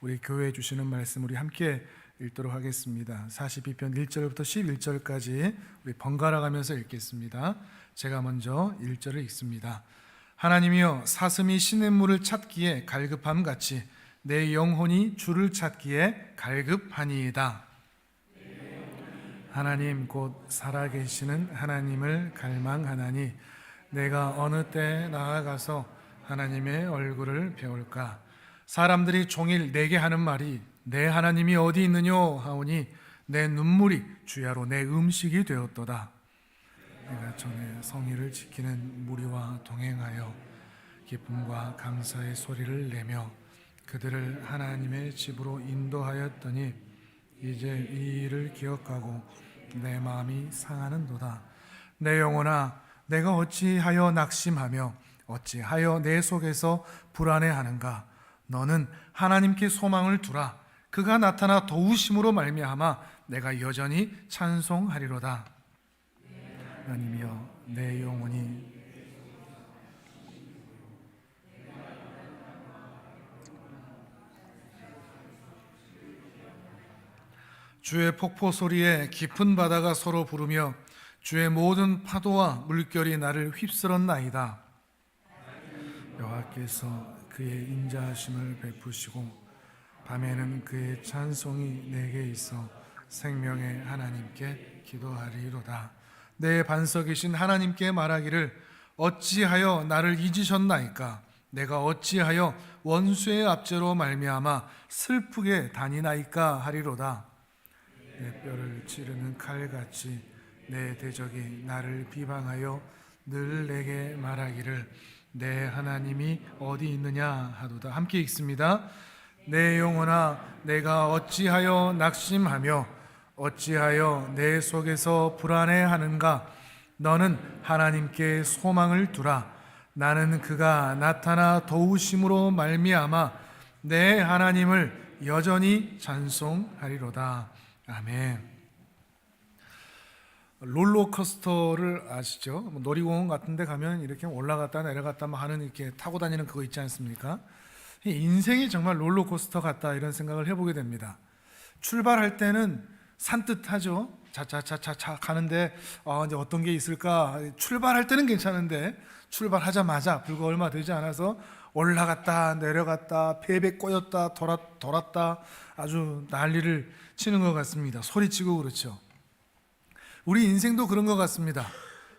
우리 교회에 주시는 말씀 우리 함께 읽도록 하겠습니다. 42편 1절부터 11절까지 우리 번갈아 가면서 읽겠습니다. 제가 먼저 1절을 읽습니다. 하나님이여, 사슴이 시냇물을 찾기에 갈급함같이 내 영혼이 주를 찾기에 갈급하니이다. 하나님 곧 살아계시는 하나님을 갈망하나니 내가 어느 때 나아가서 하나님의 얼굴을 배울까? 사람들이 종일 내게 하는 말이 내 하나님이 어디 있느뇨 하오니 내 눈물이 주야로 내 음식이 되었도다. 내가 전에 성의를 지키는 무리와 동행하여 기쁨과 감사의 소리를 내며 그들을 하나님의 집으로 인도하였더니 이제 이 일을 기억하고 내 마음이 상하는도다. 내 영혼아, 내가 어찌하여 낙심하며 어찌하여 내 속에서 불안해하는가? 너는 하나님께 소망을 두라. 그가 나타나 도우심으로 말미암아 내가 여전히 찬송하리로다. 하나님이여, 내 영혼이 주의 폭포 소리에 깊은 바다가 서로 부르며 주의 모든 파도와 물결이 나를 휩쓸었나이다. 여호와께서 그의 인자하심을 베푸시고 밤에는 그의 찬송이 내게 있어 생명의 하나님께 기도하리로다. 내 반석이신 하나님께 말하기를 어찌하여 나를 잊으셨나이까? 내가 어찌하여 원수의 압제로 말미암아 슬프게 다니나이까 하리로다. 내 뼈를 찌르는 칼같이 내 대적이 나를 비방하여 늘 내게 말하기를 내 하나님이 어디 있느냐 하도다. 함께 읽습니다. 내 영혼아, 내가 어찌하여 낙심하며 어찌하여 내 속에서 불안해하는가? 너는 하나님께 소망을 두라. 나는 그가 나타나 도우심으로 말미암아 내 하나님을 여전히 찬송하리로다. 아멘. 롤러코스터를 아시죠? 놀이공원 같은 데 가면 이렇게 올라갔다 내려갔다 하는 이렇게 타고 다니는 그거 있지 않습니까? 인생이 정말 롤러코스터 같다 이런 생각을 해보게 됩니다. 출발할 때는 산뜻하죠. 차차차차 가는데 이제 어떤 게 있을까? 출발할 때는 괜찮은데 출발하자마자 불과 얼마 되지 않아서 올라갔다 내려갔다 베베 꼬였다 돌았다 아주 난리를 치는 것 같습니다. 소리치고 그렇죠. 우리 인생도 그런 것 같습니다.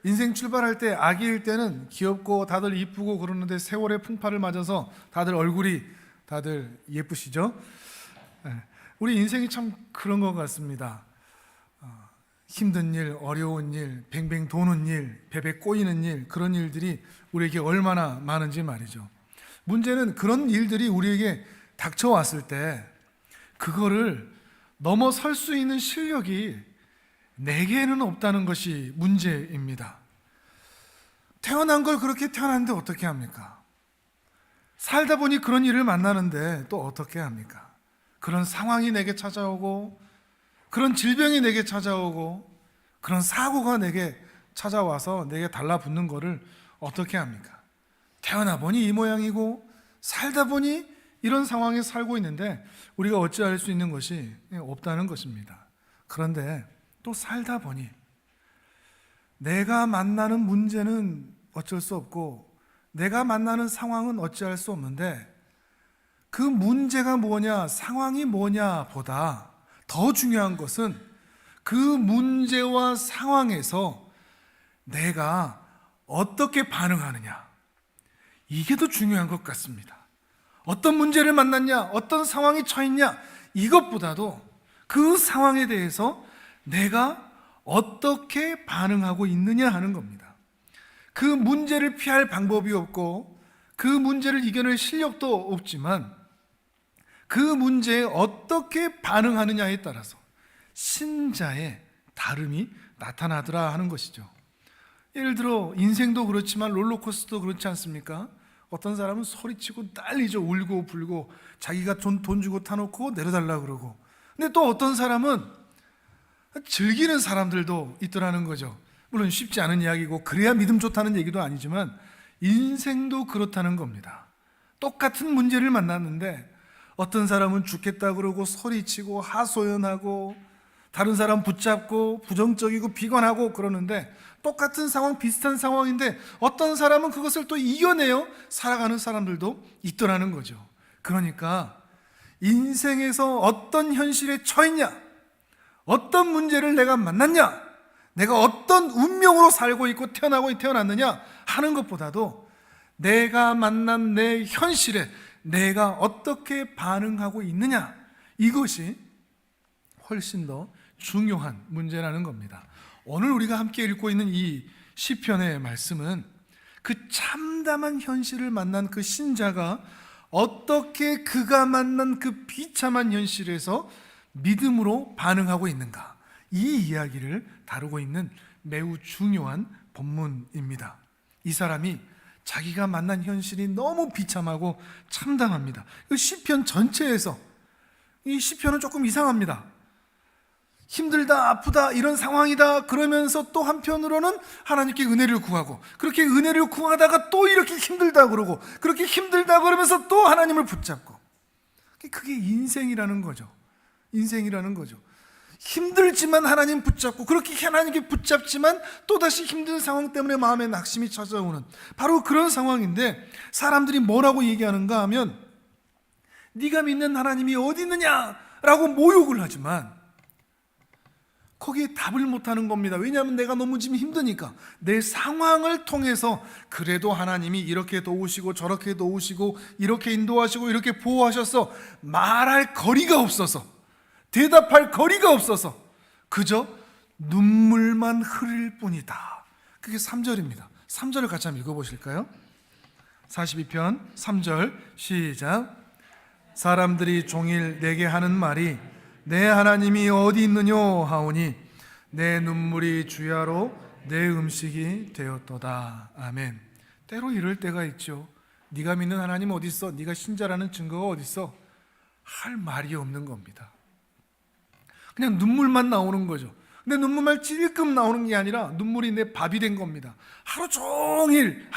인생 출발할 때 아기일 때는 귀엽고 다들 이쁘고 그러는데 세월의 풍파를 맞아서 다들 얼굴이 다들 예쁘시죠? 우리 인생이 참 그런 것 같습니다. 힘든 일, 어려운 일, 뱅뱅 도는 일, 베베 꼬이는 일, 그런 일들이 우리에게 얼마나 많은지 말이죠. 문제는 그런 일들이 우리에게 닥쳐왔을 때 그거를 넘어설 수 있는 실력이 내게는 없다는 것이 문제입니다. 태어난 걸 그렇게 태어났는데 어떻게 합니까? 살다 보니 그런 일을 만나는데 또 어떻게 합니까? 그런 상황이 내게 찾아오고 그런 질병이 내게 찾아오고 그런 사고가 내게 찾아와서 내게 달라붙는 거를 어떻게 합니까? 태어나 보니 이 모양이고 살다 보니 이런 상황에 살고 있는데 우리가 어찌할 수 있는 것이 없다는 것입니다. 그런데 또 살다 보니 내가 만나는 문제는 어쩔 수 없고 내가 만나는 상황은 어찌할 수 없는데 그 문제가 뭐냐 상황이 뭐냐 보다 더 중요한 것은 그 문제와 상황에서 내가 어떻게 반응하느냐, 이게 더 중요한 것 같습니다. 어떤 문제를 만났냐, 어떤 상황에 처했냐, 이것보다도 그 상황에 대해서 내가 어떻게 반응하고 있느냐 하는 겁니다. 그 문제를 피할 방법이 없고 그 문제를 이겨낼 실력도 없지만 그 문제에 어떻게 반응하느냐에 따라서 신자의 다름이 나타나더라 하는 것이죠. 예를 들어 인생도 그렇지만 롤러코스터도 그렇지 않습니까? 어떤 사람은 소리치고 난리죠. 울고 불고 자기가 돈 주고 타놓고 내려달라 그러고. 근데 또 어떤 사람은 즐기는 사람들도 있더라는 거죠. 물론 쉽지 않은 이야기고 그래야 믿음 좋다는 얘기도 아니지만 인생도 그렇다는 겁니다. 똑같은 문제를 만났는데 어떤 사람은 죽겠다 그러고 소리치고 하소연하고 다른 사람 붙잡고 부정적이고 비관하고 그러는데 똑같은 상황, 비슷한 상황인데 어떤 사람은 그것을 또 이겨내어 살아가는 사람들도 있더라는 거죠. 그러니까 인생에서 어떤 현실에 처했냐, 어떤 문제를 내가 만났냐, 내가 어떤 운명으로 살고 있고 태어났느냐 하는 것보다도 내가 만난 내 현실에 내가 어떻게 반응하고 있느냐, 이것이 훨씬 더 중요한 문제라는 겁니다. 오늘 우리가 함께 읽고 있는 이 시편의 말씀은 그 참담한 현실을 만난 그 신자가 어떻게 그가 만난 그 비참한 현실에서 믿음으로 반응하고 있는가, 이 이야기를 다루고 있는 매우 중요한 본문입니다. 이 사람이 자기가 만난 현실이 너무 비참하고 참담합니다. 이 시편 전체에서 이 시편은 조금 이상합니다. 힘들다, 아프다, 이런 상황이다 그러면서 또 한편으로는 하나님께 은혜를 구하고, 그렇게 은혜를 구하다가 또 이렇게 힘들다 그러고, 그렇게 힘들다 그러면서 또 하나님을 붙잡고, 그게 인생이라는 거죠. 인생이라는 거죠. 힘들지만 하나님 붙잡고, 그렇게 하나님께 붙잡지만 또다시 힘든 상황 때문에 마음에 낙심이 찾아오는 바로 그런 상황인데, 사람들이 뭐라고 얘기하는가 하면 네가 믿는 하나님이 어디 있느냐 라고 모욕을 하지만 거기에 답을 못하는 겁니다. 왜냐하면 내가 너무 지금 힘드니까. 내 상황을 통해서 그래도 하나님이 이렇게 도우시고 저렇게 도우시고 이렇게 인도하시고 이렇게 보호하셔서 말할 거리가 없어서, 대답할 거리가 없어서 그저 눈물만 흐릴 뿐이다. 그게 3절입니다. 3절을 같이 한번 읽어보실까요? 42편 3절 시작. 사람들이 종일 내게 하는 말이 내 하나님이 어디 있느뇨 하오니 내 눈물이 주야로 내 음식이 되었도다. 아멘. 때로 이럴 때가 있죠. 네가 믿는 하나님 어디 있어? 네가 신자라는 증거가 어디 있어? 할 말이 없는 겁니다. 그냥 눈물만 나오는 거죠. 근데 눈물만 찔끔 나오는 게 아니라 눈물이 내 밥이 된 겁니다. 하루 종일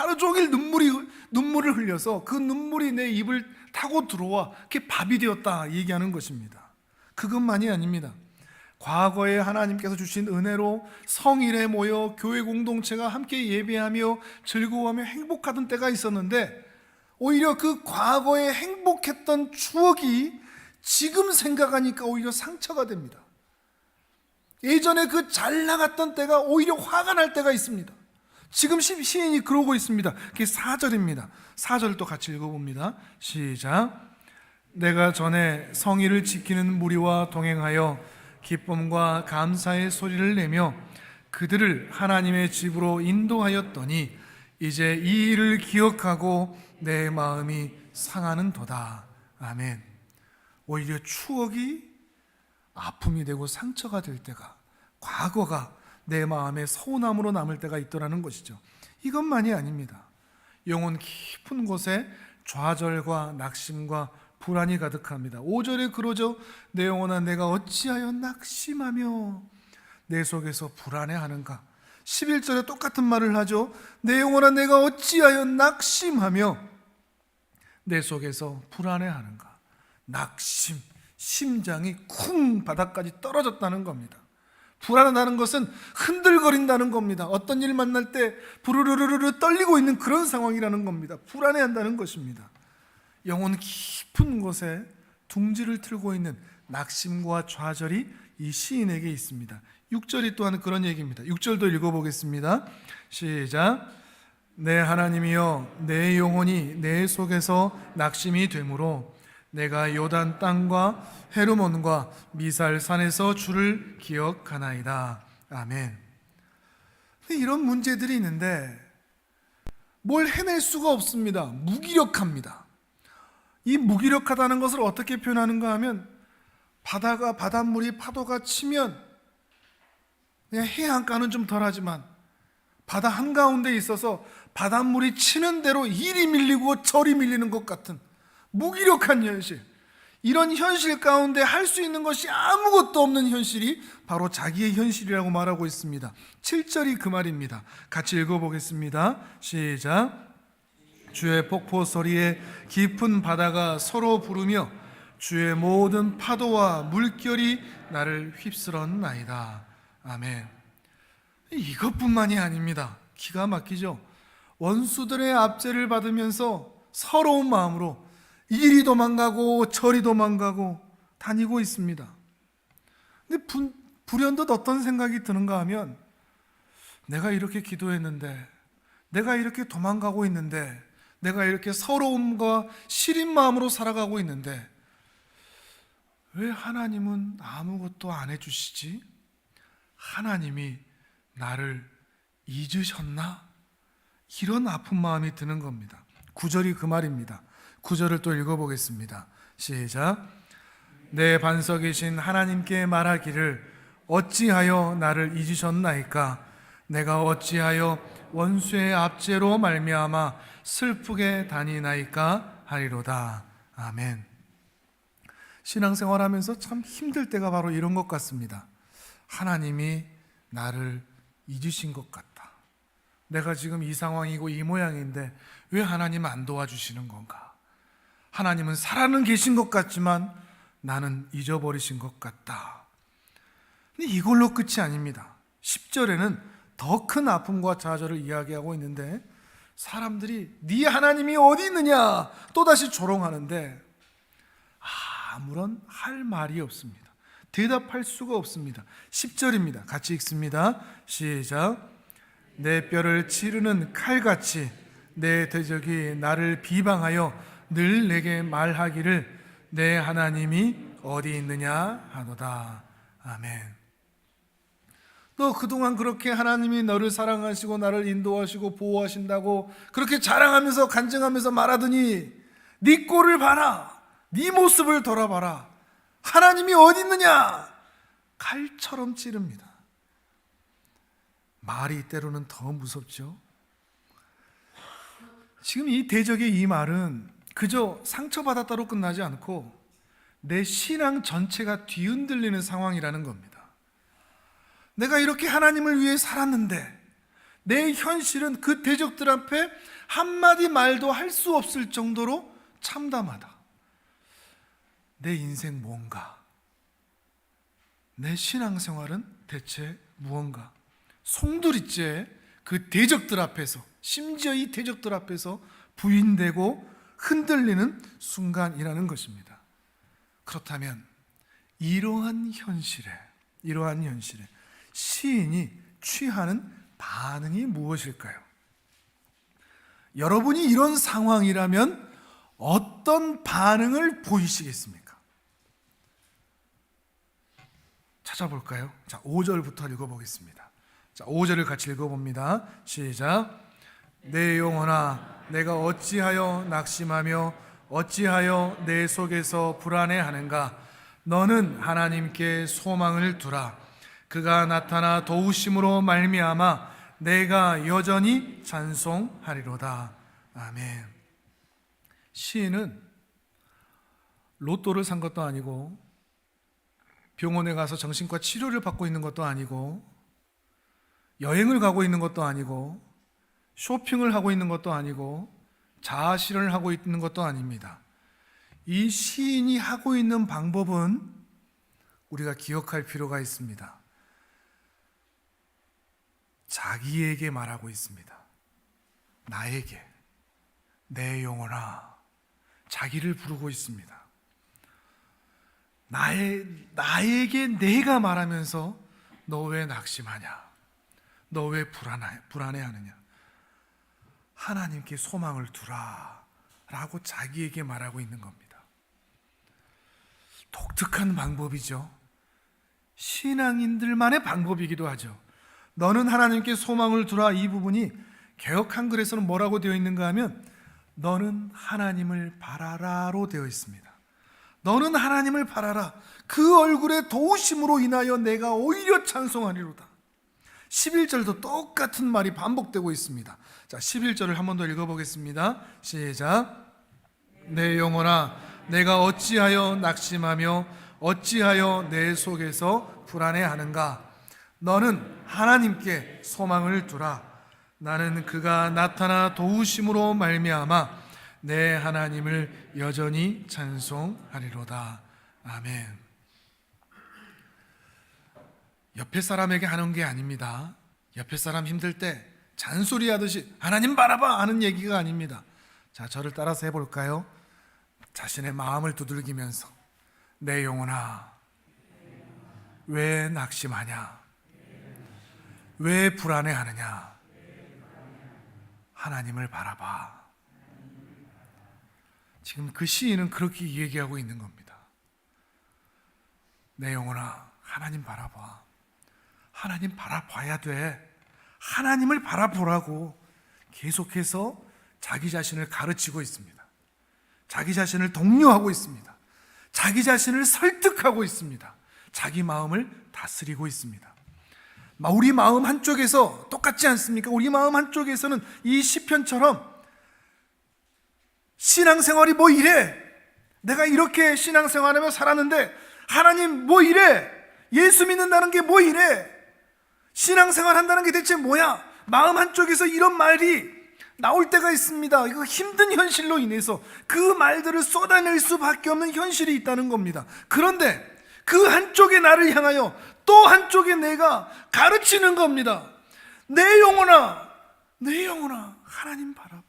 눈물을 흘려서 그 눈물이 내 입을 타고 들어와 그게 밥이 되었다 얘기하는 것입니다. 그것만이 아닙니다. 과거에 하나님께서 주신 은혜로 성일에 모여 교회 공동체가 함께 예배하며 즐거워하며 행복하던 때가 있었는데, 오히려 그 과거에 행복했던 추억이 지금 생각하니까 오히려 상처가 됩니다. 예전에 그 잘 나갔던 때가 오히려 화가 날 때가 있습니다. 지금 시인이 그러고 있습니다. 그게 4절입니다. 4절 또 같이 읽어봅니다. 시작. 내가 전에 성의를 지키는 무리와 동행하여 기쁨과 감사의 소리를 내며 그들을 하나님의 집으로 인도하였더니 이제 이 일을 기억하고 내 마음이 상하는 도다. 아멘. 오히려 추억이 아픔이 되고 상처가 될 때가, 과거가 내 마음에 서운함으로 남을 때가 있더라는 것이죠. 이것만이 아닙니다. 영혼 깊은 곳에 좌절과 낙심과 불안이 가득합니다. 5절에 그러죠. 내 영혼아 내가 어찌하여 낙심하며 내 속에서 불안해하는가. 11절에 똑같은 말을 하죠. 내 영혼아 내가 어찌하여 낙심하며 내 속에서 불안해하는가. 낙심, 심장이 쿵 바닥까지 떨어졌다는 겁니다. 불안하다는 것은 흔들거린다는 겁니다. 어떤 일 만날 때 부르르르르 떨리고 있는 그런 상황이라는 겁니다. 불안해한다는 것입니다. 영혼 깊은 곳에 둥지를 틀고 있는 낙심과 좌절이 이 시인에게 있습니다. 6절이 또한 그런 얘기입니다. 6절도 읽어보겠습니다. 시작. 내 하나님이여 내 영혼이 내 속에서 낙심이 되므로 내가 요단 땅과 헤르몬과 미살 산에서 주를 기억하나이다. 아멘. 이런 문제들이 있는데 뭘 해낼 수가 없습니다. 무기력합니다. 이 무기력하다는 것을 어떻게 표현하는가 하면, 바닷물이 파도가 치면 그냥 해안가는 좀 덜하지만 바다 한가운데 있어서 바닷물이 치는 대로 이리 밀리고 저리 밀리는 것 같은 무기력한 현실, 이런 현실 가운데 할 수 있는 것이 아무것도 없는 현실이 바로 자기의 현실이라고 말하고 있습니다. 7절이 그 말입니다. 같이 읽어보겠습니다. 시작. 주의 폭포 소리에 깊은 바다가 서로 부르며 주의 모든 파도와 물결이 나를 휩쓸었나이다. 아멘. 이것뿐만이 아닙니다. 기가 막히죠. 원수들의 압제를 받으면서 서러운 마음으로 이리 도망가고 저리 도망가고 다니고 있습니다. 근데 불현듯 어떤 생각이 드는가 하면, 내가 이렇게 기도했는데, 내가 이렇게 도망가고 있는데, 내가 이렇게 서러움과 시린 마음으로 살아가고 있는데 왜 하나님은 아무것도 안 해주시지? 하나님이 나를 잊으셨나? 이런 아픈 마음이 드는 겁니다. 9절이 그 말입니다. 9절을 또 읽어보겠습니다. 시작. 내 반석이신 하나님께 말하기를 어찌하여 나를 잊으셨나이까? 내가 어찌하여 원수의 압제로 말미암아 슬프게 다니나이까 하리로다. 아멘. 신앙생활하면서 참 힘들 때가 바로 이런 것 같습니다. 하나님이 나를 잊으신 것 같다. 내가 지금 이 상황이고 이 모양인데 왜 하나님 안 도와주시는 건가? 하나님은 살아는 계신 것 같지만 나는 잊어버리신 것 같다. 근데 이걸로 끝이 아닙니다. 10절에는 더 큰 아픔과 좌절을 이야기하고 있는데, 사람들이 네 하나님이 어디 있느냐 또다시 조롱하는데 아무런 할 말이 없습니다. 대답할 수가 없습니다. 10절입니다. 같이 읽습니다. 시작. 내 뼈를 치르는 칼같이 내 대적이 나를 비방하여 늘 내게 말하기를 내 하나님이 어디 있느냐 하도다. 아멘. 너 그동안 그렇게 하나님이 너를 사랑하시고 나를 인도하시고 보호하신다고 그렇게 자랑하면서 간증하면서 말하더니 네 꼴을 봐라, 네 모습을 돌아봐라, 하나님이 어디 있느냐? 칼처럼 찌릅니다. 말이 때로는 더 무섭죠. 지금 이 대적의 이 말은 그저 상처받았다로 끝나지 않고 내 신앙 전체가 뒤흔들리는 상황이라는 겁니다. 내가 이렇게 하나님을 위해 살았는데 내 현실은 그 대적들 앞에 한마디 말도 할 수 없을 정도로 참담하다. 내 인생 뭔가? 내 신앙생활은 대체 무언가? 송두리째 그 대적들 앞에서, 심지어 이 대적들 앞에서 부인되고 흔들리는 순간이라는 것입니다. 그렇다면 이러한 현실에 시인이 취하는 반응이 무엇일까요? 여러분이 이런 상황이라면 어떤 반응을 보이시겠습니까? 찾아볼까요? 자, 5절부터 읽어보겠습니다. 자, 5절을 같이 읽어봅니다. 시작. 내 영혼아, 내가 어찌하여 낙심하며 어찌하여 내 속에서 불안해하는가? 너는 하나님께 소망을 두라. 그가 나타나 도우심으로 말미암아 내가 여전히 찬송하리로다. 아멘. 시인은 로또를 산 것도 아니고 병원에 가서 정신과 치료를 받고 있는 것도 아니고 여행을 가고 있는 것도 아니고 쇼핑을 하고 있는 것도 아니고 자아실현을 하고 있는 것도 아닙니다. 이 시인이 하고 있는 방법은 우리가 기억할 필요가 있습니다. 자기에게 말하고 있습니다. 나에게, 내 영혼아, 자기를 부르고 있습니다. 나에게 내가 말하면서 너 왜 낙심하냐? 너 왜 불안해하느냐? 하나님께 소망을 두라 라고 자기에게 말하고 있는 겁니다. 독특한 방법이죠. 신앙인들만의 방법이기도 하죠. 너는 하나님께 소망을 두라, 이 부분이 개역 한글에서는 뭐라고 되어 있는가 하면 너는 하나님을 바라라로 되어 있습니다. 너는 하나님을 바라라. 그 얼굴의 도우심으로 인하여 내가 오히려 찬송하리로다. 11절도 똑같은 말이 반복되고 있습니다. 자, 11절을 한 번 더 읽어보겠습니다. 시작. 내 영혼아, 내가 어찌하여 낙심하며 어찌하여 내 속에서 불안해하는가? 너는 하나님께 소망을 두라. 나는 그가 나타나 도우심으로 말미암아 내 하나님을 여전히 찬송하리로다. 아멘. 옆에 사람에게 하는 게 아닙니다. 옆에 사람 힘들 때 잔소리하듯이 하나님 바라봐 하는 얘기가 아닙니다. 자, 저를 따라서 해볼까요? 자신의 마음을 두들기면서 내 영혼아, 왜 낙심하냐? 왜 불안해하느냐? 하나님을 바라봐. 지금 그 시인은 그렇게 얘기하고 있는 겁니다. 내 영혼아, 하나님 바라봐. 하나님 바라봐야 돼. 하나님을 바라보라고 계속해서 자기 자신을 가르치고 있습니다. 자기 자신을 독려하고 있습니다. 자기 자신을 설득하고 있습니다. 자기 마음을 다스리고 있습니다. 우리 마음 한쪽에서 똑같지 않습니까? 우리 마음 한쪽에서는 이 시편처럼 신앙생활이 뭐 이래? 내가 이렇게 신앙생활하며 살았는데 하나님 뭐 이래? 예수 믿는다는 게 뭐 이래? 신앙생활 한다는 게 대체 뭐야? 마음 한쪽에서 이런 말이 나올 때가 있습니다. 이거 힘든 현실로 인해서 그 말들을 쏟아낼 수밖에 없는 현실이 있다는 겁니다. 그런데 그 한쪽의 나를 향하여 또 한쪽의 내가 가르치는 겁니다. 내 영혼아, 내 영혼아, 하나님 바라봐.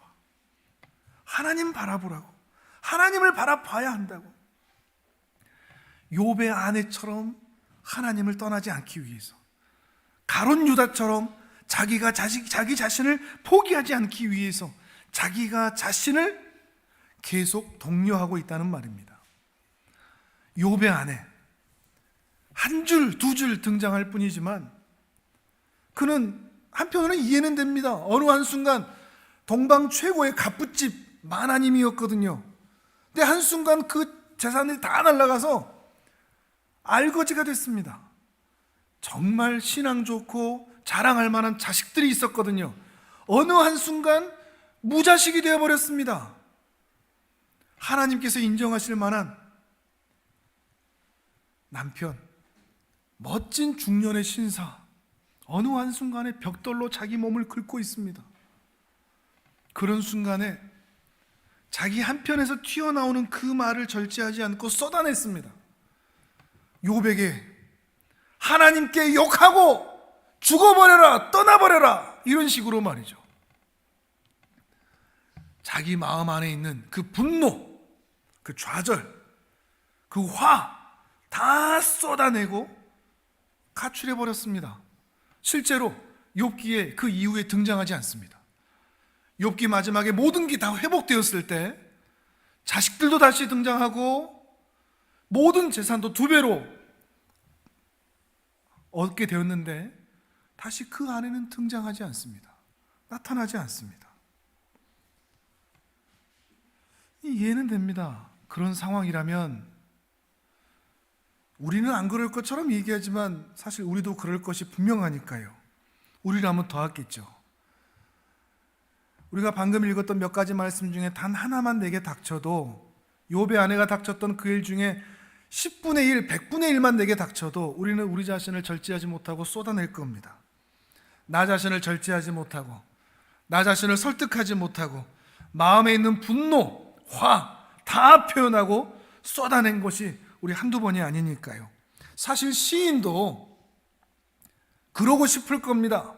하나님 바라보라고. 하나님을 바라봐야 한다고. 욥의 아내처럼 하나님을 떠나지 않기 위해서, 가룟 유다처럼 자기가 자기 자신을 포기하지 않기 위해서 자기가 자신을 계속 독려하고 있다는 말입니다. 욥의 아내, 한 줄, 두 줄 등장할 뿐이지만 그는 한편으로는 이해는 됩니다. 어느 한순간 동방 최고의 갑부집 마나님이었거든요. 근데 한순간 그 재산이 다 날아가서 알거지가 됐습니다. 정말 신앙 좋고 자랑할 만한 자식들이 있었거든요. 어느 한순간 무자식이 되어버렸습니다. 하나님께서 인정하실 만한 남편, 멋진 중년의 신사, 어느 한순간에 벽돌로 자기 몸을 긁고 있습니다. 그런 순간에 자기 한편에서 튀어나오는 그 말을 절제하지 않고 쏟아냈습니다. 욥에게 하나님께 욕하고 죽어버려라, 떠나버려라, 이런 식으로 말이죠. 자기 마음 안에 있는 그 분노, 그 좌절, 그 화 다 쏟아내고 가출해버렸습니다. 실제로 욥기에 그 이후에 등장하지 않습니다. 욥기 마지막에 모든 게 다 회복되었을 때 자식들도 다시 등장하고 모든 재산도 2배로 얻게 되었는데 다시 그 안에는 등장하지 않습니다. 나타나지 않습니다. 이해는 됩니다. 그런 상황이라면 우리는 안 그럴 것처럼 얘기하지만 사실 우리도 그럴 것이 분명하니까요. 우리라면 더하겠죠. 우리가 방금 읽었던 몇 가지 말씀 중에 단 하나만 내게 닥쳐도, 욥의 아내가 닥쳤던 그 일 중에 10분의 1, 100분의 1만 내게 닥쳐도 우리는 우리 자신을 절제하지 못하고 쏟아낼 겁니다. 나 자신을 절제하지 못하고, 나 자신을 설득하지 못하고, 마음에 있는 분노, 화 다 표현하고 쏟아낸 것이 우리 한두 번이 아니니까요. 사실 시인도 그러고 싶을 겁니다.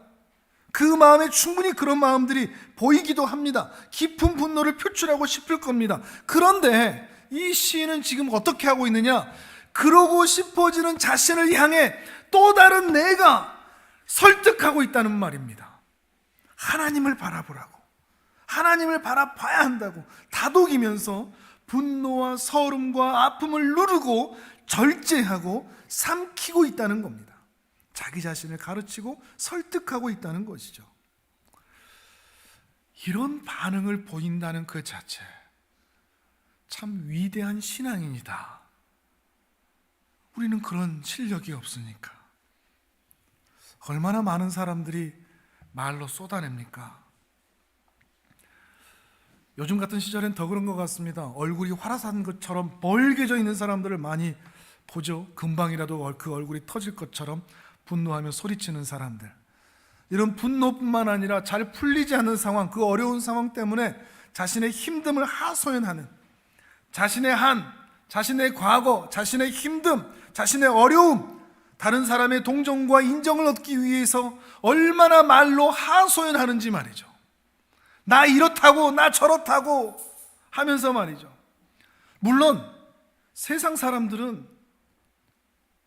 그 마음에 충분히 그런 마음들이 보이기도 합니다. 깊은 분노를 표출하고 싶을 겁니다. 그런데 이 시인은 지금 어떻게 하고 있느냐? 그러고 싶어지는 자신을 향해 또 다른 내가 설득하고 있다는 말입니다. 하나님을 바라보라고, 하나님을 바라봐야 한다고 다독이면서 분노와 서름과 아픔을 누르고 절제하고 삼키고 있다는 겁니다. 자기 자신을 가르치고 설득하고 있다는 것이죠. 이런 반응을 보인다는 그 자체, 참 위대한 신앙인이다. 우리는 그런 실력이 없으니까. 얼마나 많은 사람들이 말로 쏟아냅니까? 요즘 같은 시절엔 더 그런 것 같습니다. 얼굴이 화라산 것처럼 벌게져 있는 사람들을 많이 보죠. 금방이라도 그 얼굴이 터질 것처럼 분노하며 소리치는 사람들. 이런 분노뿐만 아니라 잘 풀리지 않는 상황, 그 어려운 상황 때문에 자신의 힘듦을 하소연하는, 자신의 한, 자신의 과거, 자신의 힘듦, 자신의 어려움, 다른 사람의 동정과 인정을 얻기 위해서 얼마나 말로 하소연하는지 말이죠. 나 이렇다고, 나 저렇다고 하면서 말이죠. 물론 세상 사람들은,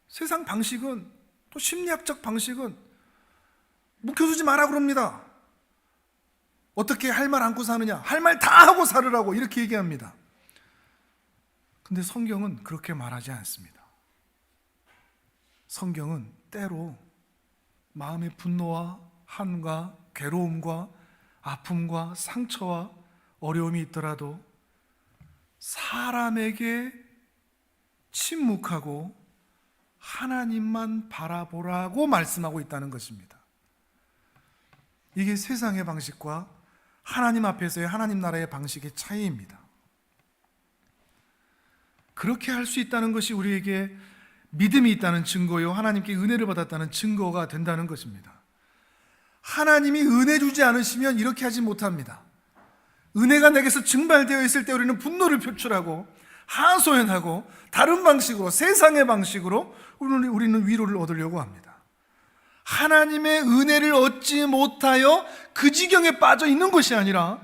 세상 방식은, 또 심리학적 방식은 묵혀두지 마라 그럽니다. 어떻게 할 말 안고 사느냐, 할 말 다 하고 살으라고 이렇게 얘기합니다. 근데 성경은 그렇게 말하지 않습니다. 성경은 때로 마음의 분노와 한과 괴로움과 아픔과 상처와 어려움이 있더라도 사람에게 침묵하고 하나님만 바라보라고 말씀하고 있다는 것입니다. 이게 세상의 방식과 하나님 앞에서의 하나님 나라의 방식의 차이입니다. 그렇게 할 수 있다는 것이 우리에게 믿음이 있다는 증거요, 하나님께 은혜를 받았다는 증거가 된다는 것입니다. 하나님이 은혜 주지 않으시면 이렇게 하지 못합니다. 은혜가 내게서 증발되어 있을 때 우리는 분노를 표출하고 하소연하고 다른 방식으로, 세상의 방식으로 우리는 위로를 얻으려고 합니다. 하나님의 은혜를 얻지 못하여 그 지경에 빠져 있는 것이 아니라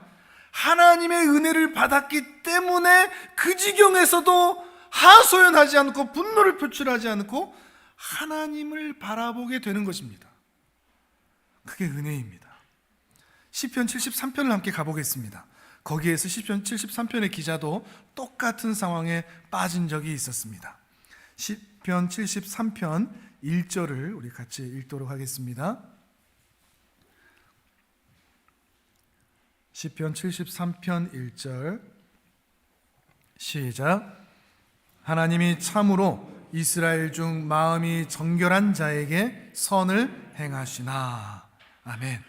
하나님의 은혜를 받았기 때문에 그 지경에서도 하소연하지 않고 분노를 표출하지 않고 하나님을 바라보게 되는 것입니다. 그게 은혜입니다. 시편 73편을 함께 가보겠습니다. 거기에서 시편 73편의 기자도 똑같은 상황에 빠진 적이 있었습니다. 시편 73편 1절을 우리 같이 읽도록 하겠습니다. 시편 73편 1절 시작. 하나님이 참으로 이스라엘 중 마음이 정결한 자에게 선을 행하시나. 아멘.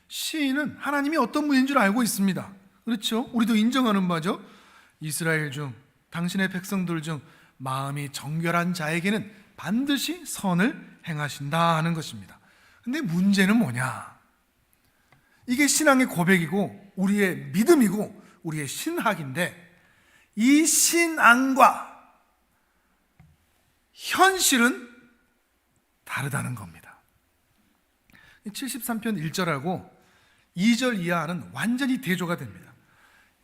시인은 하나님이 어떤 분인 줄 알고 있습니다. 그렇죠? 우리도 인정하는 바죠. 이스라엘 중, 당신의 백성들 중 마음이 정결한 자에게는 반드시 선을 행하신다 하는 것입니다. 근데 문제는 뭐냐? 이게 신앙의 고백이고 우리의 믿음이고 우리의 신학인데, 이 신앙과 현실은 다르다는 겁니다. 73편 1절하고 2절 이하는 완전히 대조가 됩니다.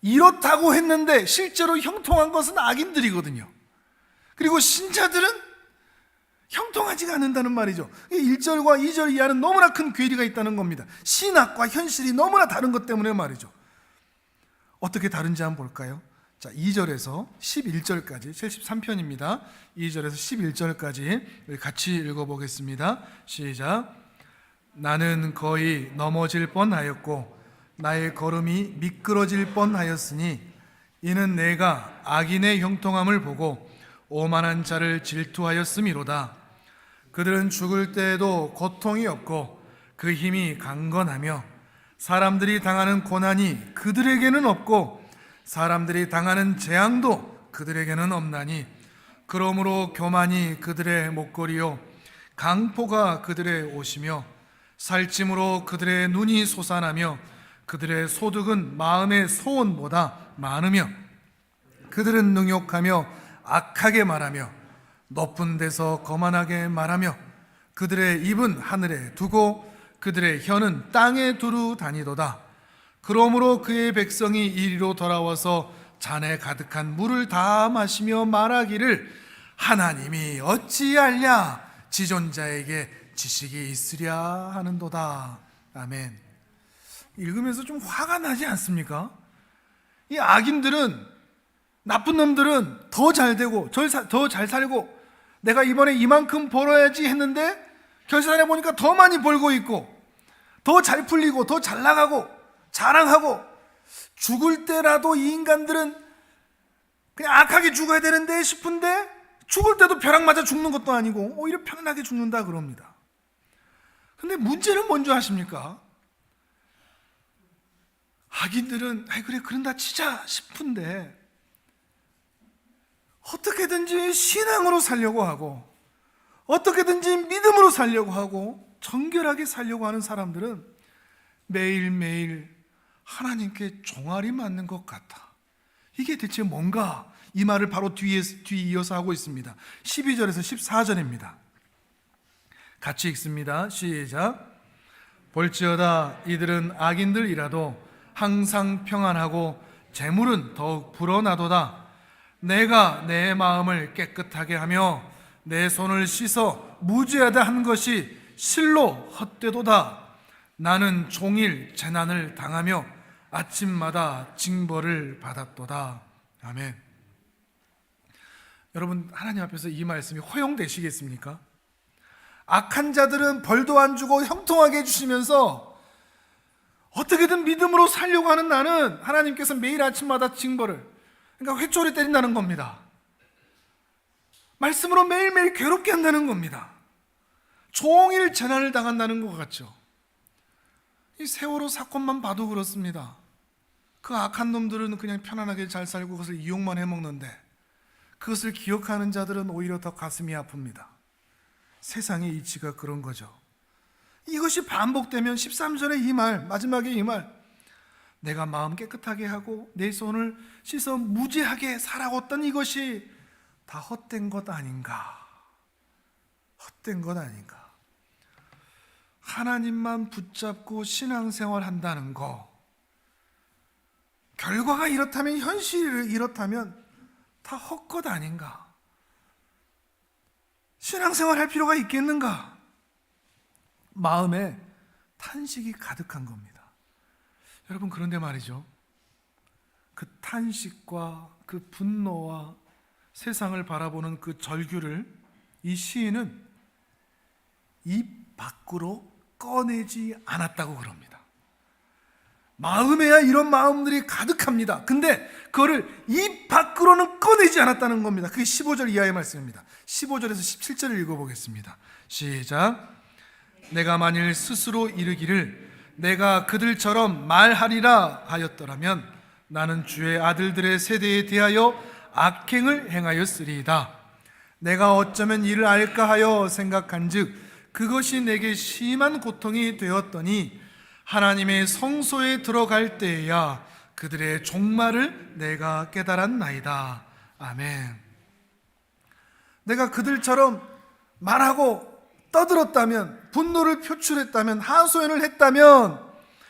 이렇다고 했는데 실제로 형통한 것은 악인들이거든요. 그리고 신자들은 형통하지가 않는다는 말이죠. 1절과 2절 이하는 너무나 큰 괴리가 있다는 겁니다. 신학과 현실이 너무나 다른 것 때문에 말이죠. 어떻게 다른지 한번 볼까요? 자, 2절에서 11절까지, 73편입니다. 2절에서 11절까지 같이 읽어보겠습니다. 시작. 나는 거의 넘어질 뻔하였고 나의 걸음이 미끄러질 뻔하였으니 이는 내가 악인의 형통함을 보고 오만한 자를 질투하였음이로다. 그들은 죽을 때에도 고통이 없고 그 힘이 강건하며 사람들이 당하는 고난이 그들에게는 없고 사람들이 당하는 재앙도 그들에게는 없나니 그러므로 교만이 그들의 목걸이요 강포가 그들의 옷이며 살찜으로 그들의 눈이 솟아나며 그들의 소득은 마음의 소원보다 많으며 그들은 능욕하며 악하게 말하며 높은 데서 거만하게 말하며 그들의 입은 하늘에 두고 그들의 혀는 땅에 두루 다니도다. 그러므로 그의 백성이 이리로 돌아와서 잔에 가득한 물을 다 마시며 말하기를 하나님이 어찌 알랴 지존자에게 지식이 있으랴 하는도다. 아멘. 읽으면서 좀 화가 나지 않습니까? 이 악인들은, 나쁜 놈들은 더 잘 되고 더 잘 살고 내가 이번에 이만큼 벌어야지 했는데 결산해 보니까 더 많이 벌고 있고 더 잘 풀리고 더 잘 나가고 자랑하고, 죽을 때라도 이 인간들은 그냥 악하게 죽어야 되는데 싶은데 죽을 때도 벼락 맞아 죽는 것도 아니고 오히려 편안하게 죽는다 그럽니다. 근데 문제는 뭔지 아십니까? 악인들은 그래 그런다 치자 싶은데 어떻게든지 신앙으로 살려고 하고 어떻게든지 믿음으로 살려고 하고 정결하게 살려고 하는 사람들은 매일매일 하나님께 종아리 맞는 것 같아. 이게 대체 뭔가? 이 말을 바로 뒤에 이어서 하고 있습니다. 12절에서 14절입니다. 같이 읽습니다. 시작. 볼지어다 이들은 악인들이라도 항상 평안하고 재물은 더욱 불어나도다. 내가 내 마음을 깨끗하게 하며 내 손을 씻어 무죄하다 한 것이 실로 헛되도다. 나는 종일 재난을 당하며 아침마다 징벌을 받았도다. 아멘. 여러분, 하나님 앞에서 이 말씀이 허용되시겠습니까? 악한 자들은 벌도 안 주고 형통하게 해주시면서 어떻게든 믿음으로 살려고 하는 나는 하나님께서 매일 아침마다 징벌을, 그러니까 회초리 때린다는 겁니다. 말씀으로 매일매일 괴롭게 한다는 겁니다. 종일 재난을 당한다는 것 같죠. 이 세월호 사건만 봐도 그렇습니다. 그 악한 놈들은 그냥 편안하게 잘 살고 그것을 이용만 해먹는데 그것을 기억하는 자들은 오히려 더 가슴이 아픕니다. 세상의 이치가 그런 거죠. 이것이 반복되면 13절의 이 말, 마지막에 이 말, 내가 마음 깨끗하게 하고 내 손을 씻어 무죄하게 살아왔던 이것이 다 헛된 것 아닌가? 헛된 것 아닌가? 하나님만 붙잡고 신앙생활 한다는 거, 결과가 이렇다면, 현실이 이렇다면 다 헛것 아닌가? 신앙생활 할 필요가 있겠는가? 마음에 탄식이 가득한 겁니다. 여러분, 그런데 말이죠, 그 탄식과 그 분노와 세상을 바라보는 그 절규를 이 시인은 입 밖으로 꺼내지 않았다고 그럽니다. 마음에야 이런 마음들이 가득합니다. 근데 그거를 입 밖으로는 꺼내지 않았다는 겁니다. 그게 15절 이하의 말씀입니다. 15절에서 17절을 읽어보겠습니다. 시작. 내가 만일 스스로 이르기를 내가 그들처럼 말하리라 하였더라면 나는 주의 아들들의 세대에 대하여 악행을 행하였으리이다. 내가 어쩌면 이를 알까 하여 생각한즉 그것이 내게 심한 고통이 되었더니 하나님의 성소에 들어갈 때에야 그들의 종말을 내가 깨달았나이다. 아멘. 내가 그들처럼 말하고 떠들었다면, 분노를 표출했다면, 하소연을 했다면,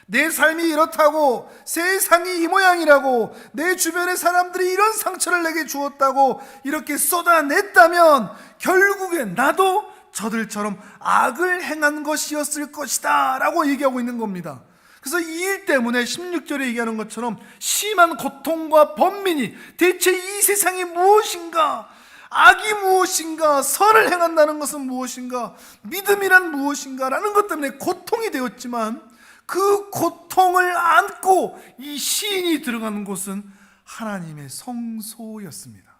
내 삶이 이렇다고, 세상이 이 모양이라고, 내 주변의 사람들이 이런 상처를 내게 주었다고 이렇게 쏟아냈다면 결국엔 나도 저들처럼 악을 행한 것이었을 것이다 라고 얘기하고 있는 겁니다. 그래서 이 일 때문에 16절에 얘기하는 것처럼 심한 고통과 번민이, 대체 이 세상이 무엇인가, 악이 무엇인가, 선을 행한다는 것은 무엇인가, 믿음이란 무엇인가 라는 것 때문에 고통이 되었지만, 그 고통을 안고 이 시인이 들어가는 곳은 하나님의 성소였습니다.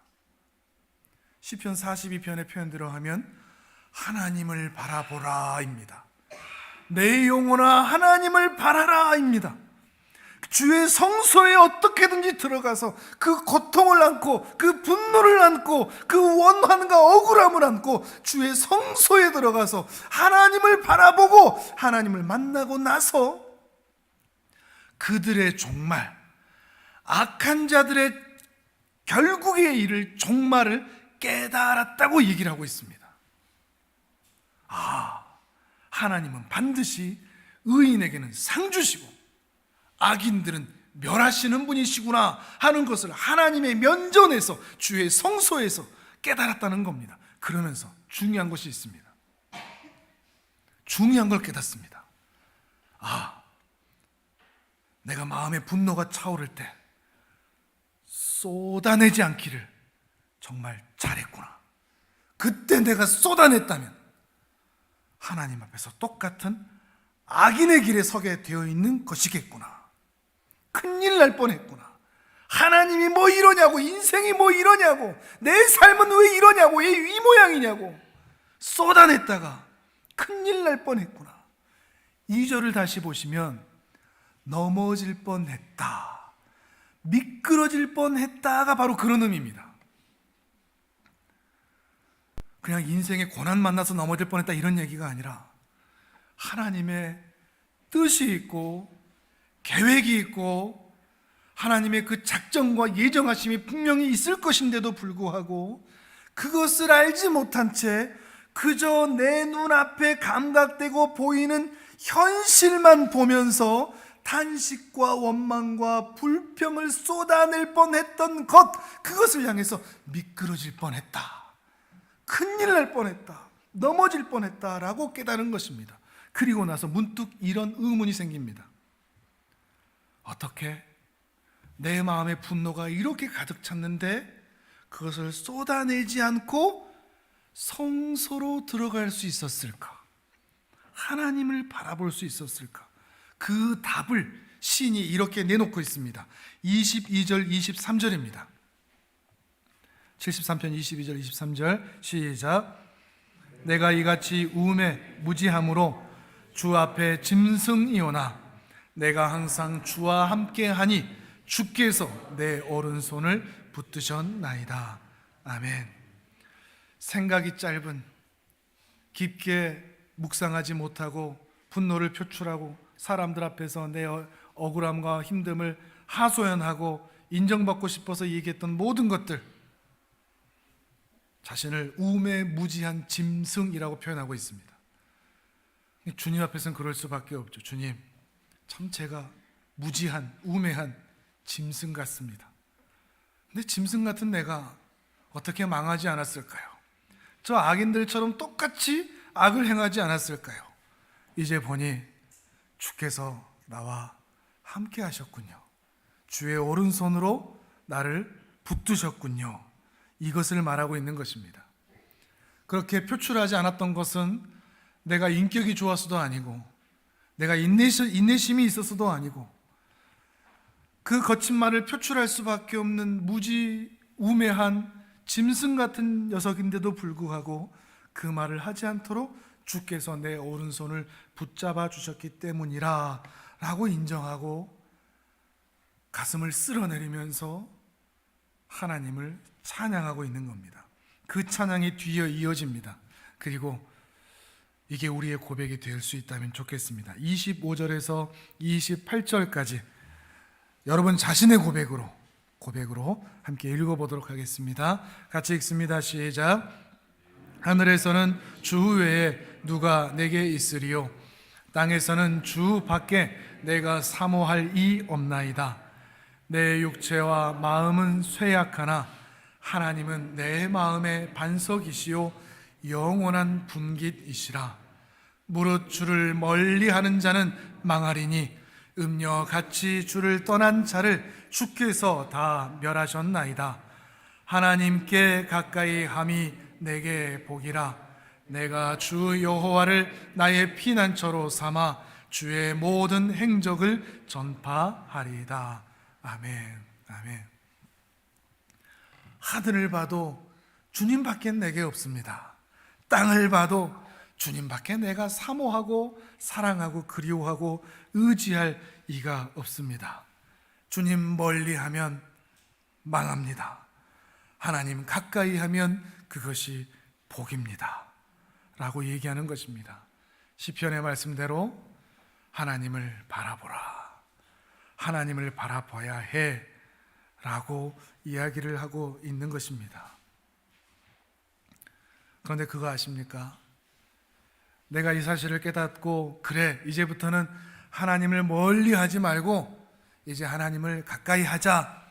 시편 42편의 표현대로 하면 하나님을 바라보라입니다. 내 영혼아 하나님을 바라라입니다. 주의 성소에 어떻게든지 들어가서 그 고통을 안고, 그 분노를 안고, 그 원한과 억울함을 안고 주의 성소에 들어가서 하나님을 바라보고 하나님을 만나고 나서 그들의 종말, 악한 자들의 결국에 이를 종말을 깨달았다고 얘기를 하고 있습니다. 하나님은 반드시 의인에게는 상 주시고 악인들은 멸하시는 분이시구나 하는 것을 하나님의 면전에서, 주의 성소에서 깨달았다는 겁니다. 그러면서 중요한 것이 있습니다. 중요한 걸 깨닫습니다. 내가 마음에 분노가 차오를 때 쏟아내지 않기를 정말 잘했구나. 그때 내가 쏟아냈다면 하나님 앞에서 똑같은 악인의 길에 서게 되어 있는 것이겠구나. 큰일 날 뻔했구나. 하나님이 뭐 이러냐고, 인생이 뭐 이러냐고, 내 삶은 왜 이러냐고, 왜 이 모양이냐고 쏟아냈다가 큰일 날 뻔했구나. 2절을 다시 보시면 넘어질 뻔했다, 미끄러질 뻔했다가 바로 그런 의미입니다. 그냥 인생의 고난 만나서 넘어질 뻔했다 이런 얘기가 아니라 하나님의 뜻이 있고 계획이 있고 하나님의 그 작정과 예정하심이 분명히 있을 것인데도 불구하고 그것을 알지 못한 채 그저 내 눈앞에 감각되고 보이는 현실만 보면서 탄식과 원망과 불평을 쏟아낼 뻔했던 그것을 향해서 미끄러질 뻔했다, 큰일 날 뻔했다, 넘어질 뻔했다라고 깨달은 것입니다. 그리고 나서 문득 이런 의문이 생깁니다. 어떻게 내 마음의 분노가 이렇게 가득 찼는데 그것을 쏟아내지 않고 성소로 들어갈 수 있었을까? 하나님을 바라볼 수 있었을까? 그 답을 시인이 이렇게 내놓고 있습니다. 22절 23절입니다 73편 22절 23절 시작. 내가 이같이 우음에 무지함으로 주 앞에 짐승이오나 내가 항상 주와 함께하니 주께서 내 오른손을 붙드셨나이다. 아멘. 생각이 짧은, 깊게 묵상하지 못하고 분노를 표출하고 사람들 앞에서 내 억울함과 힘듦을 하소연하고 인정받고 싶어서 얘기했던 모든 것들, 자신을 우음에 무지한 짐승이라고 표현하고 있습니다. 주님 앞에서는 그럴 수밖에 없죠. 주님, 참 제가 무지한, 우매한 짐승 같습니다. 근데 짐승 같은 내가 어떻게 망하지 않았을까요? 저 악인들처럼 똑같이 악을 행하지 않았을까요? 이제 보니 주께서 나와 함께 하셨군요. 주의 오른손으로 나를 붙드셨군요. 이것을 말하고 있는 것입니다. 그렇게 표출하지 않았던 것은 내가 인격이 좋아서도 아니고 내가 인내심이 있어서도 아니고 그 거친 말을 표출할 수밖에 없는 우매한 짐승 같은 녀석인데도 불구하고 그 말을 하지 않도록 주께서 내 오른손을 붙잡아 주셨기 때문이라 라고 인정하고 가슴을 쓸어내리면서 하나님을 찬양하고 있는 겁니다. 그 찬양이 뒤에 이어집니다. 그리고 이게 우리의 고백이 될 수 있다면 좋겠습니다. 25절에서 28절까지 여러분 자신의 고백으로 함께 읽어보도록 하겠습니다. 같이 읽습니다. 시작. 하늘에서는 주 외에 누가 내게 있으리요? 땅에서는 주 밖에 내가 사모할 이 없나이다. 내 육체와 마음은 쇠약하나 하나님은 내 마음의 반석이시요 영원한 분깃이시라. 무릇 주를 멀리하는 자는 망하리니 음녀같이 주를 떠난 자를 주께서 다 멸하셨나이다. 하나님께 가까이 함이 내게 복이라. 내가 주 여호와를 나의 피난처로 삼아 주의 모든 행적을 전파하리이다. 아멘. 아멘. 하늘을 봐도 주님밖에 내게 없습니다. 땅을 봐도 주님밖에 내가 사모하고 사랑하고 그리워하고 의지할 이가 없습니다. 주님 멀리하면 망합니다. 하나님 가까이 하면 그것이 복입니다 라고 얘기하는 것입니다. 시편의 말씀대로 하나님을 바라보라, 하나님을 바라봐야 해 라고 이야기를 하고 있는 것입니다. 그런데 그거 아십니까? 내가 이 사실을 깨닫고 그래, 이제부터는 하나님을 멀리 하지 말고 이제 하나님을 가까이 하자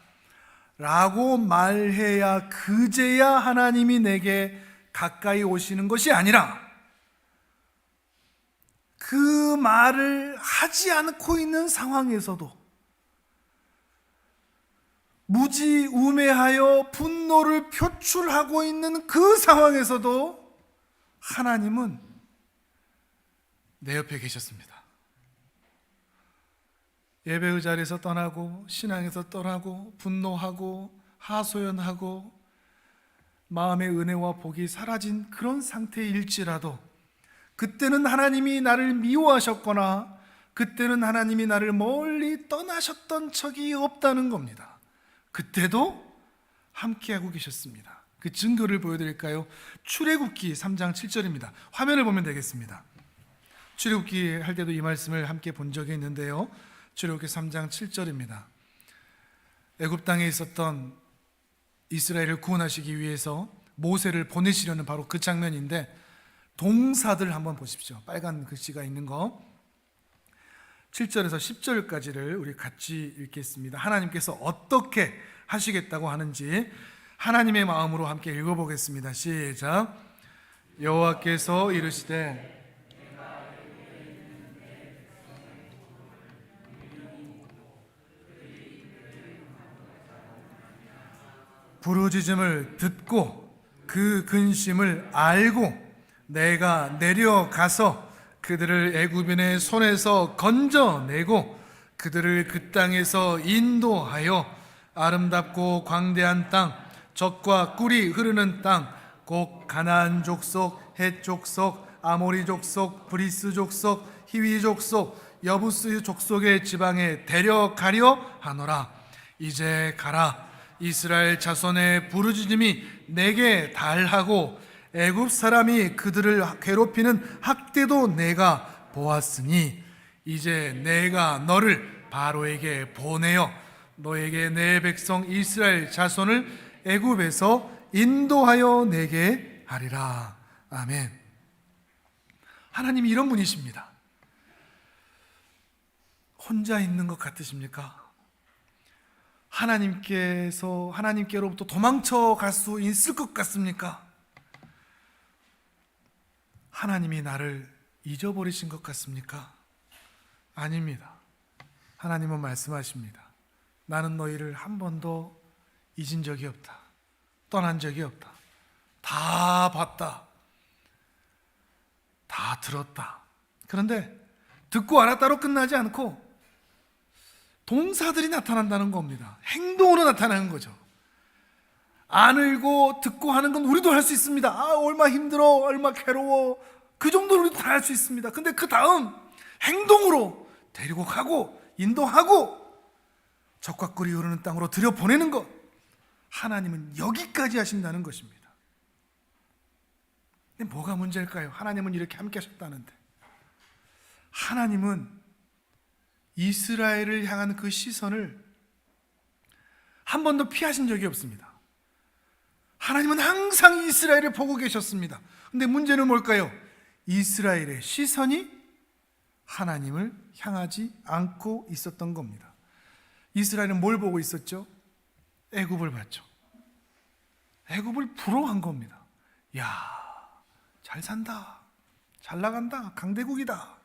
라고 말해야 그제야 하나님이 내게 가까이 오시는 것이 아니라 그 말을 하지 않고 있는 상황에서도 무지우매하여 분노를 표출하고 있는 그 상황에서도 하나님은 내 옆에 계셨습니다. 예배의 자리에서 떠나고 신앙에서 떠나고 분노하고 하소연하고 마음의 은혜와 복이 사라진 그런 상태일지라도 그때는 하나님이 나를 미워하셨거나 그때는 하나님이 나를 멀리 떠나셨던 적이 없다는 겁니다. 그때도 함께하고 계셨습니다. 그 증거를 보여드릴까요? 출애굽기 3장 7절입니다. 화면을 보면 되겠습니다. 출애굽기 할 때도 이 말씀을 함께 본 적이 있는데요. 출애굽기 3장 7절입니다. 애굽 땅에 있었던 이스라엘을 구원하시기 위해서 모세를 보내시려는 바로 그 장면인데, 동사들 한번 보십시오. 빨간 글씨가 있는 거 7절에서 10절까지를 우리 같이 읽겠습니다. 하나님께서 어떻게 하시겠다고 하는지 하나님의 마음으로 함께 읽어보겠습니다. 시작. 여호와께서 이르시되 부르짖음을 듣고 그 근심을 알고 내가 내려가서 그들을 애굽인의 손에서 건져내고 그들을 그 땅에서 인도하여 아름답고 광대한 땅, 젖과 꿀이 흐르는 땅, 곧 가나안 족속, 헷 족속, 아모리 족속, 브리스 족속, 히위 족속, 여부스 족속의 지방에 데려가려 하노라. 이제 가라. 이스라엘 자손의 부르짖음이 내게 달하고 애굽 사람이 그들을 괴롭히는 학대도 내가 보았으니 이제 내가 너를 바로에게 보내어 너에게 내 백성 이스라엘 자손을 애굽에서 인도하여 내게 하리라. 아멘. 하나님이 이런 분이십니다. 혼자 있는 것 같으십니까? 하나님께로부터 도망쳐 갈 수 있을 것 같습니까? 하나님이 나를 잊어버리신 것 같습니까? 아닙니다. 하나님은 말씀하십니다. 나는 너희를 한 번도 잊은 적이 없다. 떠난 적이 없다. 다 봤다. 다 들었다. 그런데 듣고 알았다로 끝나지 않고 동사들이 나타난다는 겁니다. 행동으로 나타나는 거죠. 안을고 듣고 하는 건 우리도 할 수 있습니다. 얼마 힘들어, 얼마 괴로워, 그 정도로 우리도 다 할 수 있습니다. 근데 그 다음 행동으로 데리고 가고 인도하고 젖과 꿀이 흐르는 땅으로 들여보내는 것, 하나님은 여기까지 하신다는 것입니다. 근데 뭐가 문제일까요? 하나님은 이렇게 함께 하셨다는데, 하나님은 이스라엘을 향한 그 시선을 한 번도 피하신 적이 없습니다. 하나님은 항상 이스라엘을 보고 계셨습니다. 근데 문제는 뭘까요? 이스라엘의 시선이 하나님을 향하지 않고 있었던 겁니다. 이스라엘은 뭘 보고 있었죠? 애굽을 봤죠. 애굽을 부러워한 겁니다. 야, 잘 산다, 잘 나간다, 강대국이다.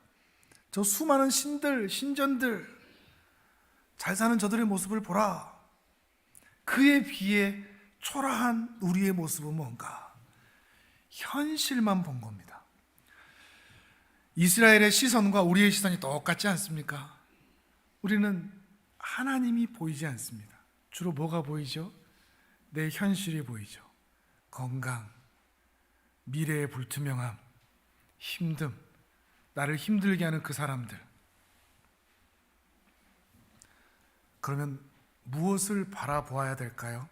저 수많은 신들, 신전들, 잘 사는 저들의 모습을 보라. 그에 비해 초라한 우리의 모습은 뭔가? 현실만 본 겁니다. 이스라엘의 시선과 우리의 시선이 똑같지 않습니까? 우리는 하나님이 보이지 않습니다. 주로 뭐가 보이죠? 내 현실이 보이죠. 건강, 미래의 불투명함, 힘듦, 나를 힘들게 하는 그 사람들. 그러면 무엇을 바라보아야 될까요?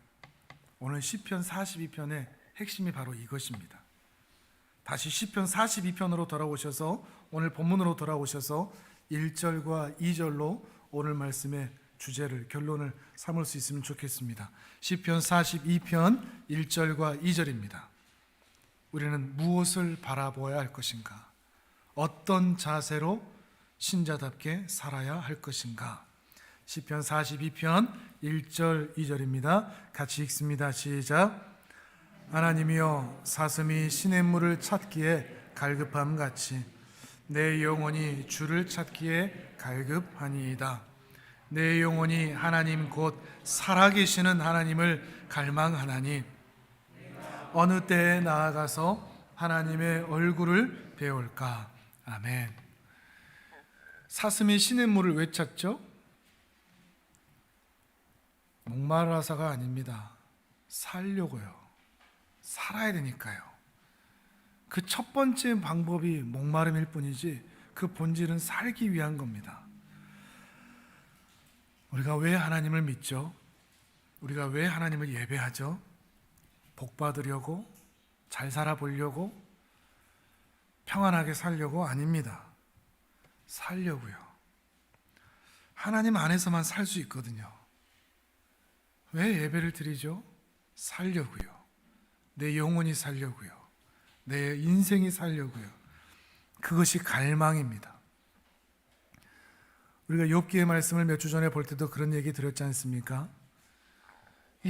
오늘 시편 42편의 핵심이 바로 이것입니다. 다시 시편 42편으로 돌아오셔서, 오늘 본문으로 돌아오셔서 1절과 2절로 오늘 말씀의 주제를, 결론을 삼을 수 있으면 좋겠습니다. 시편 42편 1절과 2절입니다. 우리는 무엇을 바라보아야 할 것인가? 어떤 자세로 신자답게 살아야 할 것인가? 시편 42편 1절 2절입니다. 같이 읽습니다. 시작. 하나님이여, 사슴이 시냇물을 찾기에 갈급함같이 내 영혼이 주를 찾기에 갈급하니이다. 내 영혼이 하나님 곧 살아계시는 하나님을 갈망하나니 어느 때에 나아가서 하나님의 얼굴을 배울까? 아멘. 사슴이 시냇물을 왜 찾죠? 목마라서가 아닙니다. 살려고요. 살아야 되니까요. 그 첫 번째 방법이 목마름일 뿐이지 그 본질은 살기 위한 겁니다. 우리가 왜 하나님을 믿죠? 우리가 왜 하나님을 예배하죠? 복 받으려고, 잘 살아보려고, 평안하게 살려고? 아닙니다. 살려고요. 하나님 안에서만 살 수 있거든요. 왜 예배를 드리죠? 살려고요. 내 영혼이 살려고요. 내 인생이 살려고요. 그것이 갈망입니다. 우리가 욥기의 말씀을 몇 주 전에 볼 때도 그런 얘기 드렸지 않습니까?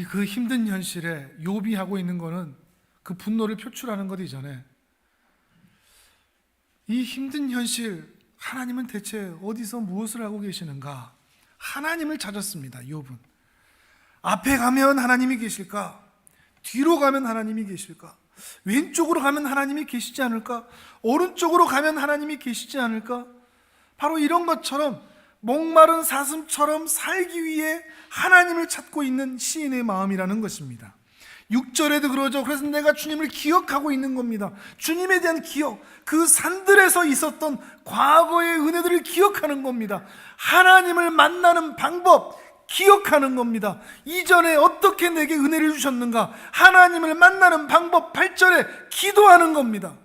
그 힘든 현실에 욥이 하고 있는 거는 그 분노를 표출하는 것 이전에 이 힘든 현실, 하나님은 대체 어디서 무엇을 하고 계시는가? 하나님을 찾았습니다. 욥은 앞에 가면 하나님이 계실까? 뒤로 가면 하나님이 계실까? 왼쪽으로 가면 하나님이 계시지 않을까? 오른쪽으로 가면 하나님이 계시지 않을까? 바로 이런 것처럼 목마른 사슴처럼 살기 위해 하나님을 찾고 있는 시인의 마음이라는 것입니다. 6절에도 그러죠. 그래서 내가 주님을 기억하고 있는 겁니다. 주님에 대한 기억, 그 산들에서 있었던 과거의 은혜들을 기억하는 겁니다. 하나님을 만나는 방법 기억하는 겁니다. 이전에 어떻게 내게 은혜를 주셨는가, 하나님을 만나는 방법 8절에 기도하는 겁니다.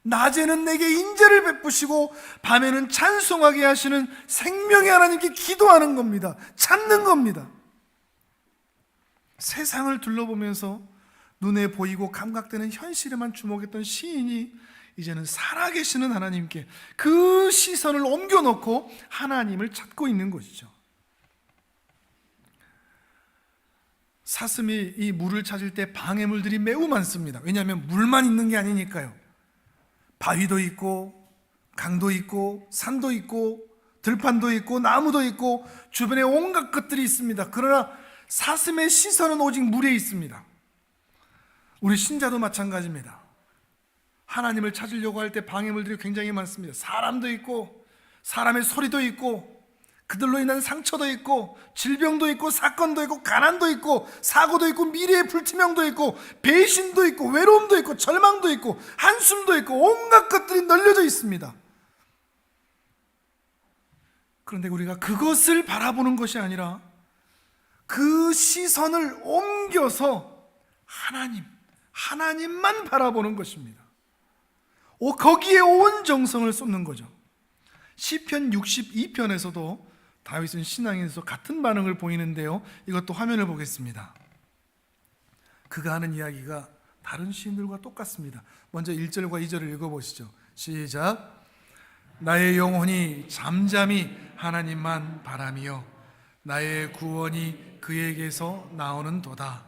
낮에는 내게 인자를 베푸시고 밤에는 찬송하게 하시는 생명의 하나님께 기도하는 겁니다. 찾는 겁니다. 세상을 둘러보면서 눈에 보이고 감각되는 현실에만 주목했던 시인이 이제는 살아계시는 하나님께 그 시선을 옮겨놓고 하나님을 찾고 있는 것이죠. 사슴이 이 물을 찾을 때 방해물들이 매우 많습니다. 왜냐하면 물만 있는 게 아니니까요. 바위도 있고 강도 있고 산도 있고 들판도 있고 나무도 있고 주변에 온갖 것들이 있습니다. 그러나 사슴의 시선은 오직 물에 있습니다. 우리 신자도 마찬가지입니다. 하나님을 찾으려고 할 때 방해물들이 굉장히 많습니다. 사람도 있고 사람의 소리도 있고 그들로 인한 상처도 있고 질병도 있고 사건도 있고 가난도 있고 사고도 있고 미래의 불투명도 있고 배신도 있고 외로움도 있고 절망도 있고 한숨도 있고 온갖 것들이 널려져 있습니다. 그런데 우리가 그것을 바라보는 것이 아니라 그 시선을 옮겨서 하나님만 바라보는 것입니다. 거기에 온 정성을 쏟는 거죠. 시편 62편에서도 다윗은 신앙에서 같은 반응을 보이는데요, 이것도 화면을 보겠습니다. 그가 하는 이야기가 다른 시인들과 똑같습니다. 먼저 1절과 2절을 읽어보시죠. 시작. 나의 영혼이 잠잠히 하나님만 바라며 나의 구원이 그에게서 나오는도다.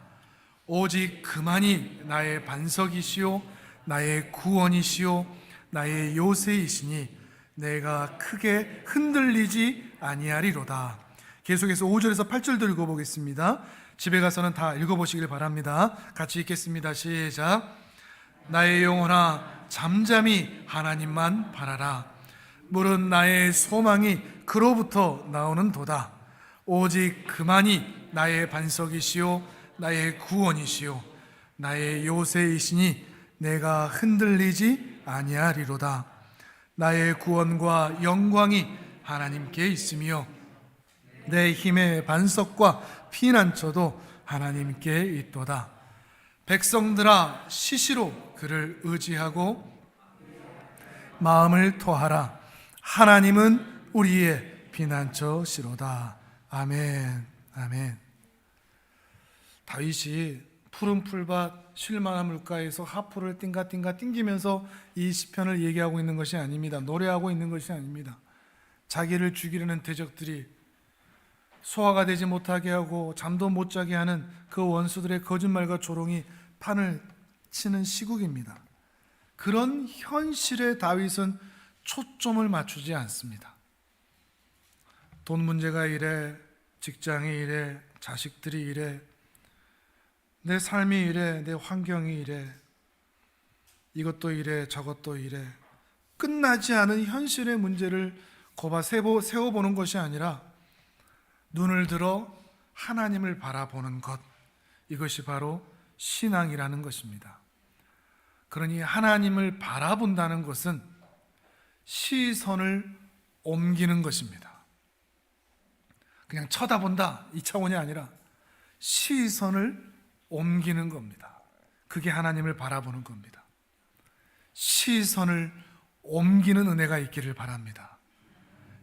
오직 그만이 나의 반석이시요 나의 구원이시요 나의 요새이시니 내가 크게 흔들리지 아니하리로다. 계속해서 5절에서 8절도 읽어보겠습니다. 집에 가서는 다 읽어보시길 바랍니다. 같이 읽겠습니다. 시작. 나의 영혼아 잠잠히 하나님만 바라라. 물은 나의 소망이 그로부터 나오는도다. 오직 그만이 나의 반석이시요 나의 구원이시요 나의 요새이시니 내가 흔들리지 아니하리로다. 나의 구원과 영광이 하나님께 있으며 내 힘의 반석과 피난처도 하나님께 있도다. 백성들아 시시로 그를 의지하고 마음을 토하라. 하나님은 우리의 피난처시로다. 아멘. 아멘. 다윗이 푸른 풀밭 쉴만한 물가에서 하프를 띵가띵가 띵기면서 이 시편을 얘기하고 있는 것이 아닙니다. 노래하고 있는 것이 아닙니다. 자기를 죽이려는 대적들이 소화가 되지 못하게 하고 잠도 못 자게 하는 그 원수들의 거짓말과 조롱이 판을 치는 시국입니다. 그런 현실에 다윗은 초점을 맞추지 않습니다. 돈 문제가 이래, 직장이 이래, 자식들이 이래, 내 삶이 이래, 내 환경이 이래, 이것도 이래, 저것도 이래, 끝나지 않은 현실의 문제를 곱아 세워보는 것이 아니라 눈을 들어 하나님을 바라보는 것, 이것이 바로 신앙이라는 것입니다. 그러니 하나님을 바라본다는 것은 시선을 옮기는 것입니다. 그냥 쳐다본다 이 차원이 아니라 시선을 옮기는 겁니다. 그게 하나님을 바라보는 겁니다. 시선을 옮기는 은혜가 있기를 바랍니다.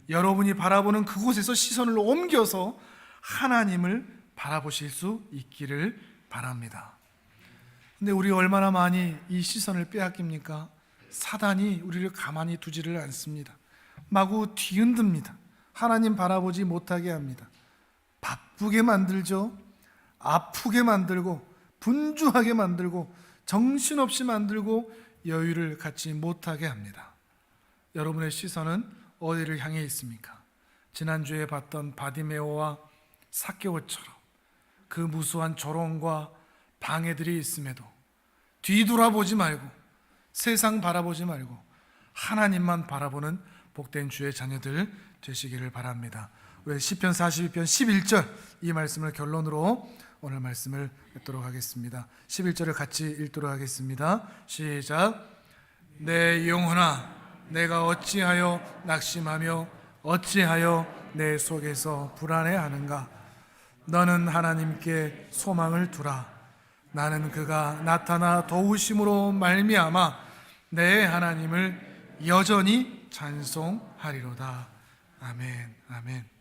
여러분이 바라보는 그곳에서 시선을 옮겨서 하나님을 바라보실 수 있기를 바랍니다. 근데 우리 얼마나 많이 이 시선을 빼앗깁니까? 사단이 우리를 가만히 두지를 않습니다. 마구 뒤흔듭니다. 하나님 바라보지 못하게 합니다. 바쁘게 만들죠. 아프게 만들고 분주하게 만들고 정신없이 만들고 여유를 갖지 못하게 합니다. 여러분의 시선은 어디를 향해 있습니까? 지난주에 봤던 바디메오와 삭개오처럼 그 무수한 조롱과 방해들이 있음에도 뒤돌아보지 말고 세상 바라보지 말고 하나님만 바라보는 복된 주의 자녀들 되시기를 바랍니다. 우리 시편 42편 11절 이 말씀을 결론으로 오늘 말씀을 읽도록 하겠습니다. 11절을 같이 읽도록 하겠습니다. 시작. 내 영혼아 내가 어찌하여 낙심하며 어찌하여 내 속에서 불안해하는가? 너는 하나님께 소망을 두라. 나는 그가 나타나 도우심으로 말미암아 내 하나님을 여전히 찬송하리로다. 아멘. 아멘.